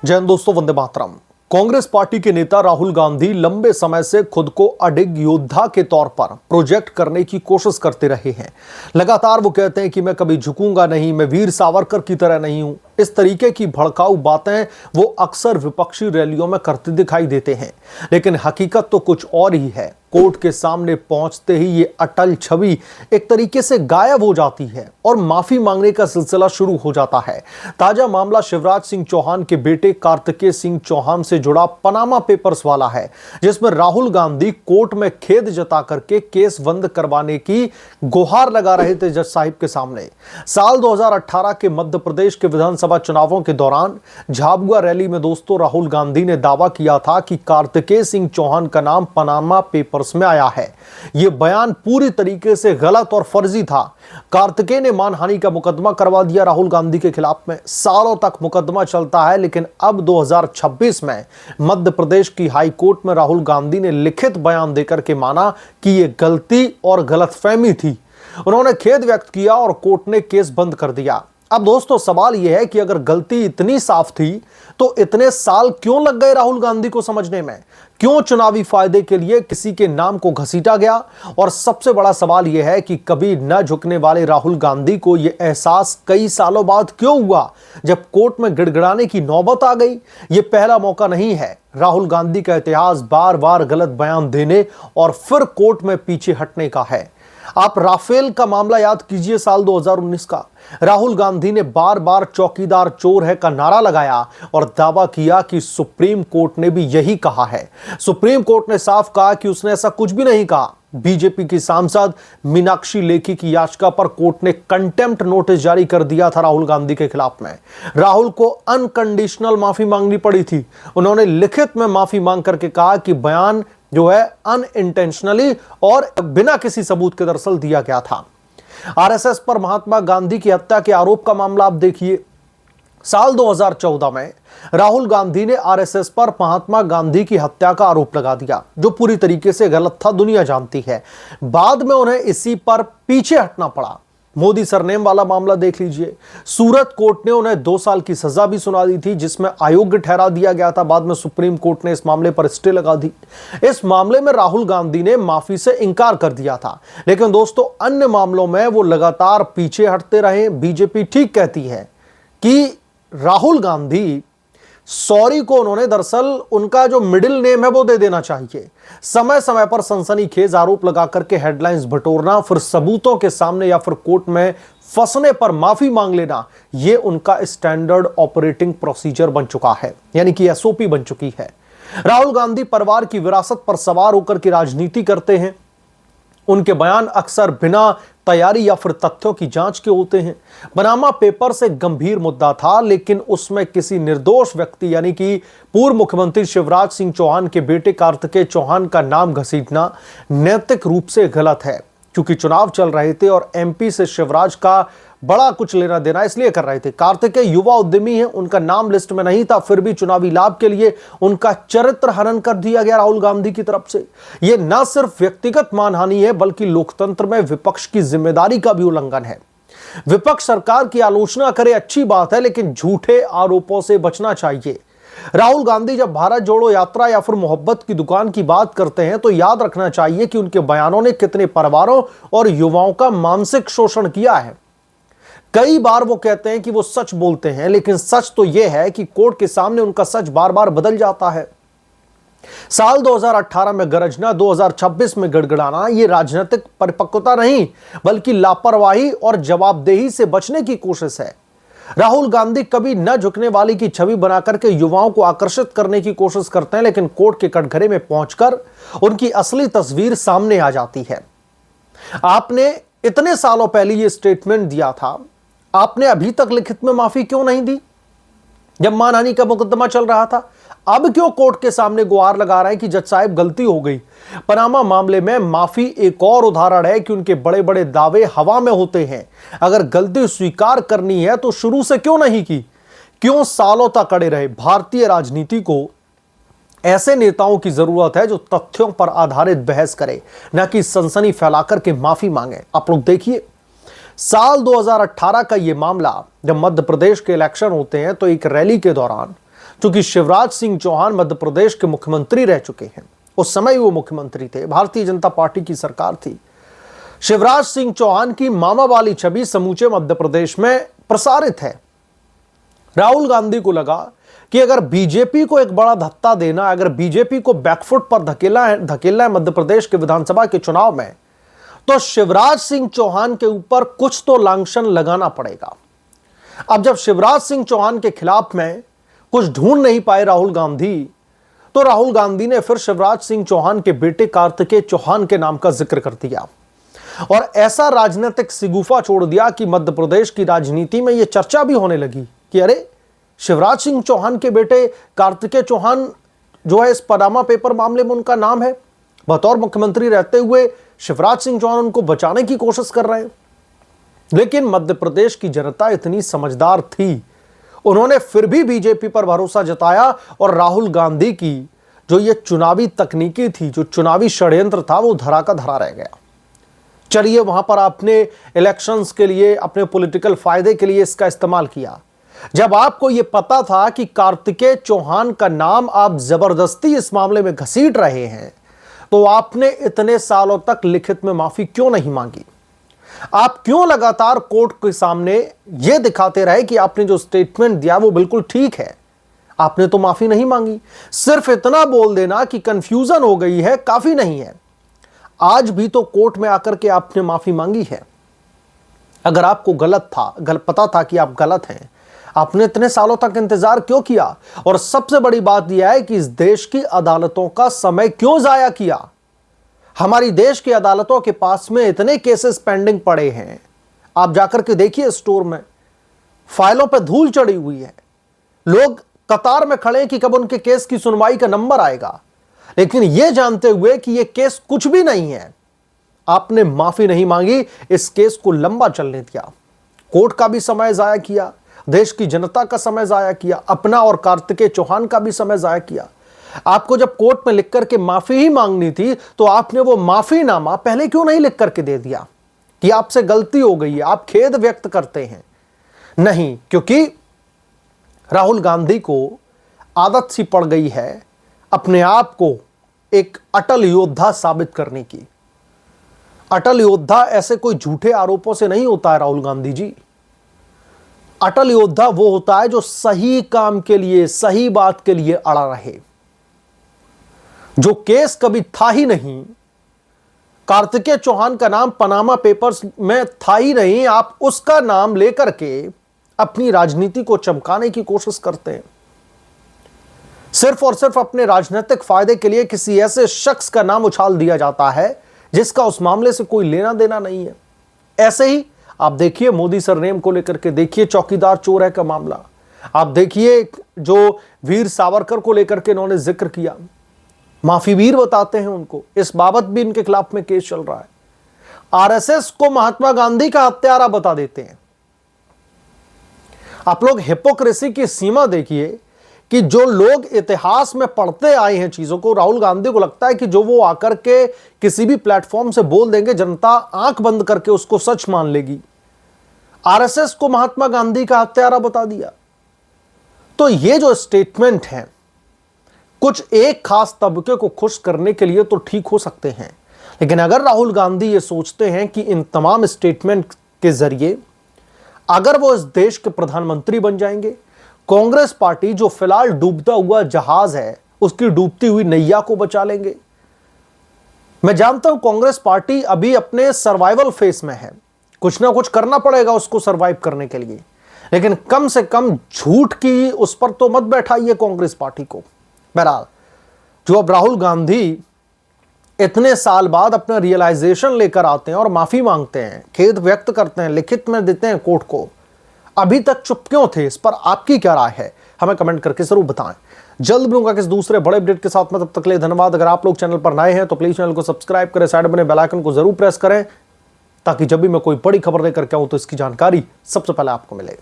जय हिंद दोस्तों, वंदे मातरम। कांग्रेस पार्टी के नेता राहुल गांधी लंबे समय से खुद को अडिग योद्धा के तौर पर प्रोजेक्ट करने की कोशिश करते रहे हैं। लगातार वो कहते हैं कि मैं कभी झुकूंगा नहीं, मैं वीर सावरकर की तरह नहीं हूं। इस तरीके की भड़काऊ बातें वो अक्सर विपक्षी रैलियों में करते दिखाई देते हैं, लेकिन हकीकत तो कुछ और ही है। कोर्ट के सामने पहुंचते ही ये अटल छवि एक तरीके से गायब हो जाती है और माफी मांगने का सिलसिला शुरू हो जाता है। ताजा मामला शिवराज सिंह चौहान के बेटे कार्तिकेय सिंह चौहान से जुड़ा पनामा पेपर्स वाला है, जिसमें राहुल गांधी कोर्ट में खेद जता करके केस बंद करवाने की गुहार लगा रहे थे जज साहिब के सामने। साल 2018 के मध्य प्रदेश के विधानसभा चुनावों के दौरान झाबुआ रैली में दोस्तों राहुल गांधी ने दावा किया था कि कार्तिकेय सिंह चौहान का नाम पनामा पेपर्स में आया है। यह बयान पूरी तरीके से गलत और फर्जी था। कार्तिकेय ने मानहानि का मुकदमा करवा दिया राहुल गांधी के खिलाफ में। सालों तक मुकदमा चलता है, लेकिन अब 2026 में मध्य प्रदेश की हाई कोर्ट में राहुल गांधी ने लिखित बयान देकर के माना कि यह गलती और गलतफहमी थी। उन्होंने खेद व्यक्त किया और कोर्ट ने केस बंद कर दिया। अब दोस्तों सवाल यह है कि अगर गलती इतनी साफ थी तो इतने साल क्यों लग गए राहुल गांधी को समझने में? क्यों चुनावी फायदे के लिए किसी के नाम को घसीटा गया? और सबसे बड़ा सवाल यह है कि कभी न झुकने वाले राहुल गांधी को यह एहसास कई सालों बाद क्यों हुआ, जब कोर्ट में गिड़गिड़ाने की नौबत आ गई? यह पहला मौका नहीं है। राहुल गांधी का इतिहास बार बार गलत बयान देने और फिर कोर्ट में पीछे हटने का है। आप राफेल का मामला याद कीजिए, साल 2019 का। राहुल गांधी ने बार बार चौकीदार चोर है का नारा लगाया और दावा किया कि सुप्रीम कोर्ट ने भी यही कहा है। सुप्रीम कोर्ट ने साफ कहा कि उसने ऐसा कुछ भी नहीं कहा। बीजेपी की सांसद मीनाक्षी लेखी की याचिका पर कोर्ट ने कंटेम्प्ट नोटिस जारी कर दिया था राहुल गांधी के खिलाफ में। राहुल को अनकंडीशनल माफी मांगनी पड़ी थी। उन्होंने लिखित में माफी मांग करके कहा कि बयान जो है अनइंटेंशनली और बिना किसी सबूत के दरअसल दिया गया था। आरएसएस पर महात्मा गांधी की हत्या के आरोप का मामला आप देखिए। साल 2014 में राहुल गांधी ने आरएसएस पर महात्मा गांधी की हत्या का आरोप लगा दिया, जो पूरी तरीके से गलत था, दुनिया जानती है। बाद में उन्हें इसी पर पीछे हटना पड़ा। मोदी सरनेम वाला मामला देख लीजिए। सूरत कोर्ट ने उन्हें 2 साल की सजा भी सुना दी थी, जिसमें अयोग्य ठहरा दिया गया था। बाद में सुप्रीम कोर्ट ने इस मामले पर स्टे लगा दी। इस मामले में राहुल गांधी ने माफी से इनकार कर दिया था, लेकिन दोस्तों अन्य मामलों में वो लगातार पीछे हटते रहे। बीजेपी ठीक कहती है कि राहुल गांधी सॉरी को उन्होंने दरअसल उनका जो मिडिल नेम है वो दे देना चाहिए। समय समय पर सनसनीखेज आरोप लगा करके हेडलाइंस बटोरना, फिर सबूतों के सामने या फिर कोर्ट में फंसने पर माफी मांग लेना, यह उनका स्टैंडर्ड ऑपरेटिंग प्रोसीजर बन चुका है, यानी कि एसओपी बन चुकी है। राहुल गांधी परिवार की विरासत पर सवार होकर की राजनीति करते हैं। उनके बयान अक्सर बिना तैयारी या फिर तथ्यों की जांच के होते हैं। पनामा पेपर्स एक गंभीर मुद्दा था, लेकिन उसमें किसी निर्दोष व्यक्ति यानी कि पूर्व मुख्यमंत्री शिवराज सिंह चौहान के बेटे कार्तिकेय चौहान का नाम घसीटना नैतिक रूप से गलत है। क्योंकि चुनाव चल रहे थे और एमपी से शिवराज का बड़ा कुछ लेना देना इसलिए कर रहे थे। कार्तिकेय युवा उद्यमी हैं, उनका नाम लिस्ट में नहीं था, फिर भी चुनावी लाभ के लिए उनका चरित्र हनन कर दिया गया राहुल गांधी की तरफ से। यह न सिर्फ व्यक्तिगत मानहानि है, बल्कि लोकतंत्र में विपक्ष की जिम्मेदारी का भी उल्लंघन है। विपक्ष सरकार की आलोचना करे, अच्छी बात है, लेकिन झूठे आरोपों से बचना चाहिए। राहुल गांधी जब भारत जोड़ो यात्रा या फिर मोहब्बत की दुकान की बात करते हैं तो याद रखना चाहिए कि उनके बयानों ने कितने परिवारों और युवाओं का मानसिक शोषण किया है। कई बार वो कहते हैं कि वो सच बोलते हैं, लेकिन सच तो यह है कि कोर्ट के सामने उनका सच बार बार बदल जाता है। साल 2018 में गरजना, 2026 में गड़गड़ाना, यह राजनीतिक परिपक्वता नहीं, बल्कि लापरवाही और जवाबदेही से बचने की कोशिश है। राहुल गांधी कभी न झुकने वाली की छवि बनाकर के युवाओं को आकर्षित करने की कोशिश करते हैं, लेकिन कोर्ट के कटघरे में पहुंचकर उनकी असली तस्वीर सामने आ जाती है। आपने इतने सालों पहले यह स्टेटमेंट दिया था, आपने अभी तक लिखित में माफी क्यों नहीं दी जब मानहानि का मुकदमा चल रहा था? अब क्यों कोर्ट के सामने गुहार लगा रहे हैं कि जज साहब गलती हो गई? पनामा मामले में माफी एक और उदाहरण है कि उनके बड़े बड़े दावे हवा में होते हैं। अगर गलती स्वीकार करनी है तो शुरू से क्यों नहीं की? क्यों सालों तक अड़े रहे? भारतीय राजनीति को ऐसे नेताओं की जरूरत है जो तथ्यों पर आधारित बहस करे, न कि सनसनी फैलाकर के माफी मांगे। आप लोग देखिए, साल 2018 का यह मामला, जब मध्य प्रदेश के इलेक्शन होते हैं तो एक रैली के दौरान चूंकि शिवराज सिंह चौहान मध्य प्रदेश के मुख्यमंत्री रह चुके हैं, उस समय वो मुख्यमंत्री थे, भारतीय जनता पार्टी की सरकार थी। शिवराज सिंह चौहान की मामा वाली छवि समूचे मध्य प्रदेश में प्रसारित है। राहुल गांधी को लगा कि अगर बीजेपी को एक बड़ा धक्का देना, अगर बीजेपी को बैकफुट पर धकेलना है मध्य प्रदेश के विधानसभा के चुनाव में, तो शिवराज सिंह चौहान के ऊपर कुछ तो लांछन लगाना पड़ेगा। अब जब शिवराज सिंह चौहान के खिलाफ में कुछ ढूंढ नहीं पाए राहुल गांधी, तो राहुल गांधी ने फिर शिवराज सिंह चौहान के बेटे कार्तिकेय चौहान के नाम का जिक्र कर दिया और ऐसा राजनीतिक सिगुफा छोड़ दिया कि मध्य प्रदेश की राजनीति में यह चर्चा भी होने लगी कि अरे, शिवराज सिंह चौहान के बेटे कार्तिकेय चौहान जो है, इस पनामा पेपर मामले में उनका नाम है। बतौर मुख्यमंत्री रहते हुए शिवराज सिंह चौहान उनको बचाने की कोशिश कर रहे हैं। लेकिन मध्य प्रदेश की जनता इतनी समझदार थी, उन्होंने फिर भी बीजेपी पर भरोसा जताया और राहुल गांधी की जो ये चुनावी तकनीकी थी, जो चुनावी षड्यंत्र था, वो धरा का धरा रह गया। चलिए, वहां पर आपने इलेक्शंस के लिए, अपने पॉलिटिकल फायदे के लिए इसका इस्तेमाल किया। जब आपको यह पता था कि कार्तिकेय चौहान का नाम आप जबरदस्ती इस मामले में घसीट रहे हैं, तो आपने इतने सालों तक लिखित में माफी क्यों नहीं मांगी? आप क्यों लगातार कोर्ट के सामने यह दिखाते रहे कि आपने जो स्टेटमेंट दिया वो बिल्कुल ठीक है? आपने तो माफी नहीं मांगी। सिर्फ इतना बोल देना कि कंफ्यूजन हो गई है काफी नहीं है। आज भी तो कोर्ट में आकर के आपने माफी मांगी है। अगर आपको पता था कि आप गलत हैं, आपने इतने सालों तक इंतजार क्यों किया? और सबसे बड़ी बात यह है कि इस देश की अदालतों का समय क्यों जाया किया? हमारी देश की अदालतों के पास में इतने केसेस पेंडिंग पड़े हैं, आप जाकर के देखिए स्टोर में, फाइलों पर धूल चढ़ी हुई है। लोग कतार में खड़े हैं कि कब उनके केस की सुनवाई का नंबर आएगा, लेकिन यह जानते हुए कि यह केस कुछ भी नहीं है, आपने माफी नहीं मांगी, इस केस को लंबा चलने दिया। कोर्ट का भी समय जाया किया, देश की जनता का समय जाया किया, अपना और कार्तिकेय चौहान का भी समय जाया किया। आपको जब कोर्ट में लिख करके माफी ही मांगनी थी, तो आपने वो माफीनामा पहले क्यों नहीं लिख करके दे दिया कि आपसे गलती हो गई है, आप खेद व्यक्त करते हैं? नहीं, क्योंकि राहुल गांधी को आदत सी पड़ गई है अपने आप को एक अटल योद्धा साबित करने की। अटल योद्धा ऐसे कोई झूठे आरोपों से नहीं होता है राहुल गांधी जी। अटल योद्धा वो होता है जो सही काम के लिए, सही बात के लिए अड़ा रहे। जो केस कभी था ही नहीं, कार्तिकेय चौहान का नाम पनामा पेपर्स में था ही नहीं, आप उसका नाम लेकर के अपनी राजनीति को चमकाने की कोशिश करते हैं। सिर्फ और सिर्फ अपने राजनीतिक फायदे के लिए किसी ऐसे शख्स का नाम उछाल दिया जाता है जिसका उस मामले से कोई लेना देना नहीं है। ऐसे ही आप देखिए मोदी सरनेम को लेकर के, देखिए चौकीदार चोर है का मामला, आप देखिए जो वीर सावरकर को लेकर के इन्होंने जिक्र किया, माफी वीर बताते हैं उनको, इस बाबत भी इनके खिलाफ में केस चल रहा है। आरएसएस को महात्मा गांधी का हत्यारा बता देते हैं। आप लोग हिपोक्रेसी की सीमा देखिए कि जो लोग इतिहास में पढ़ते आए हैं चीजों को, राहुल गांधी को लगता है कि जो वो आकर के किसी भी प्लेटफॉर्म से बोल देंगे, जनता आंख बंद करके उसको सच मान लेगी। आरएसएस को महात्मा गांधी का हत्यारा बता दिया। तो ये जो स्टेटमेंट है, कुछ एक खास तबके को खुश करने के लिए तो ठीक हो सकते हैं, लेकिन अगर राहुल गांधी ये सोचते हैं कि इन तमाम स्टेटमेंट के जरिए अगर वो इस देश के प्रधानमंत्री बन जाएंगे, कांग्रेस पार्टी जो फिलहाल डूबता हुआ जहाज है उसकी डूबती हुई नैया को बचा लेंगे। मैं जानता हूं कांग्रेस पार्टी अभी अपने सर्वाइवल फेस में है, कुछ ना कुछ करना पड़ेगा उसको सर्वाइव करने के लिए, लेकिन कम से कम झूठ की उस पर तो मत बैठाइए कांग्रेस पार्टी को। बहरहाल, जो अब राहुल गांधी इतने साल बाद अपना रियलाइजेशन लेकर आते हैं और माफी मांगते हैं, खेद व्यक्त करते हैं, लिखित में देते हैं कोर्ट को, अभी तक चुप क्यों थे? इस पर आपकी क्या राय है, हमें कमेंट करके जरूर बताएं। जल्द मिलूंगा किस दूसरे बड़े अपडेट के साथ में, तब तक के लिए धन्यवाद। अगर आप लोग चैनल पर नए हैं तो प्लीज चैनल को सब्सक्राइब करें, साइड बने बेल आइकन को जरूर प्रेस करें, ताकि जब भी मैं कोई बड़ी खबर लेकर के आऊं तो इसकी जानकारी सबसे पहले आपको मिले।